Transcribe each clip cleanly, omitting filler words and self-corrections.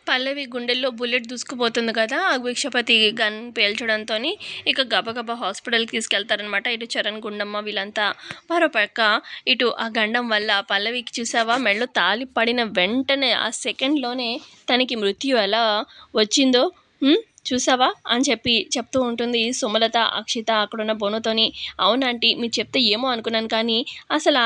పల్లవి గుండెల్లో బుల్లెట్ దూసుకుపోతుంది కదా! ఆ భిక్షపతి గన్ పేల్చడంతోని ఇక గబగబా హాస్పిటల్‌కి తీసుకెళ్తారనమాట. ఇటు చరణ్, గుండమ్మ వీళ్ళంతా. మరోపక్క ఇటు ఆ గండం వల్ల పల్లవికి చూసావా మెడలో తాళి పడిన వెంటనే ఆ సెకండ్‌లోనే తనకి మృత్యు ఎలా వచ్చిందో చూసావా అని చెప్పి చెప్తూ ఉంటుంది సుమలత, అక్షిత అక్కడున్న బోనుతోని. అవును ఆంటీ మీరు చెప్తే ఏమో అనుకున్నాను కానీ అసలా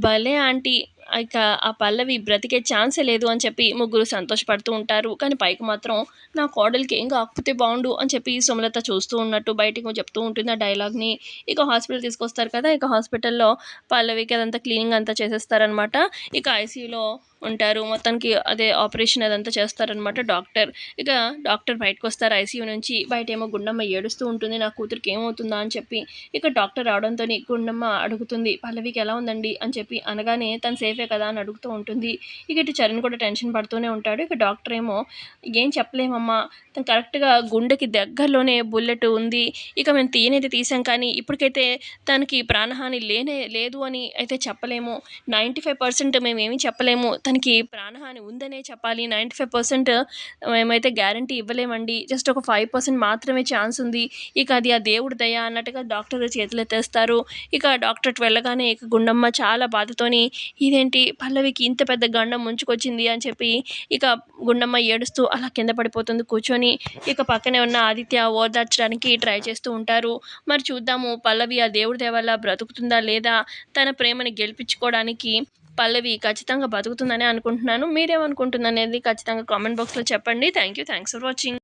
భలే ఆంటీ ఇక ఆ పల్లవి బ్రతికే ఛాన్సే లేదు అని చెప్పి ముగ్గురు సంతోషపడుతూ ఉంటారు. కానీ పైకి మాత్రం నా కోడలికి ఏం కాకపోతే బాగుండు అని చెప్పి సుమలత చూస్తూ ఉన్నట్టు బయటకు చెప్తూ ఉంటుంది ఆ డైలాగ్ని. ఇక హాస్పిటల్ తీసుకొస్తారు కదా! ఇక హాస్పిటల్లో పల్లవికి అదంతా క్లీనింగ్ అంతా చేసేస్తారనమాట. ఇక ఐసీయూలో ఉంటారు. మొత్తానికి అదే ఆపరేషన్ అదంతా చేస్తారనమాట డాక్టర్. ఇక డాక్టర్ బయటకొస్తారు ఐసీయూ నుంచి. బయటేమో గుండమ్మ ఏడుస్తూ ఉంటుంది. నా కూతురికి ఏమవుతుందా అని చెప్పి. ఇక డాక్టర్ రావడంతోని గుండమ్మ అడుగుతుంది, పల్లవికి ఎలా ఉందండి అని చెప్పి. అనగానే తను సేఫే కదా అని అడుగుతూ ఉంటుంది. ఇక ఇటు చరణ్ కూడా టెన్షన్ పడుతూనే ఉంటాడు. ఇక డాక్టర్ ఏమో ఏం చెప్పలేమమ్మా, తను కరెక్ట్‌గా గుండెకి దగ్గరలోనే బుల్లెట్ ఉంది. ఇక మేము తీయనైతే తీసాం కానీ ఇప్పటికైతే తనకి ప్రాణహాని లేదు అని అయితే చెప్పలేము. 95% మేమేమీ చెప్పలేము. తనకి ప్రాణహాని ఉందనే చెప్పాలి. 95% మేమైతే గ్యారంటీ ఇవ్వలేమండి. జస్ట్ ఒక 5% మాత్రమే ఛాన్స్ ఉంది. ఇక అది ఆ దేవుడి దయ అన్నట్టుగా డాక్టర్ చేతులెత్తేస్తారు. ఇక డాక్టర్ అటు వెళ్ళగానే ఇక గుండమ్మ చాలా బాధతోని ఇదేంటి పల్లవికి ఇంత పెద్ద గండం ముంచుకొచ్చింది అని చెప్పి ఇక గుండమ్మ ఏడుస్తూ అలా కింద పడిపోతుంది కూర్చొని. ఇక పక్కనే ఉన్న ఆదిత్య ఓదార్చడానికి ట్రై చేస్తూ ఉంటారు. మరి చూద్దాము పల్లవి ఆ దేవుడి దయ వల్ల బ్రతుకుతుందా లేదా, తన ప్రేమని గెలిపించుకోవడానికి పల్లవి ఖచ్చితంగా బతుకుతుందనే అనుకుంటున్నాను. మీరేమనుకుంటున్నారనేది ఖచ్చితంగా కామెంట్ బాక్స్‌లో చెప్పండి. Thanks for watching.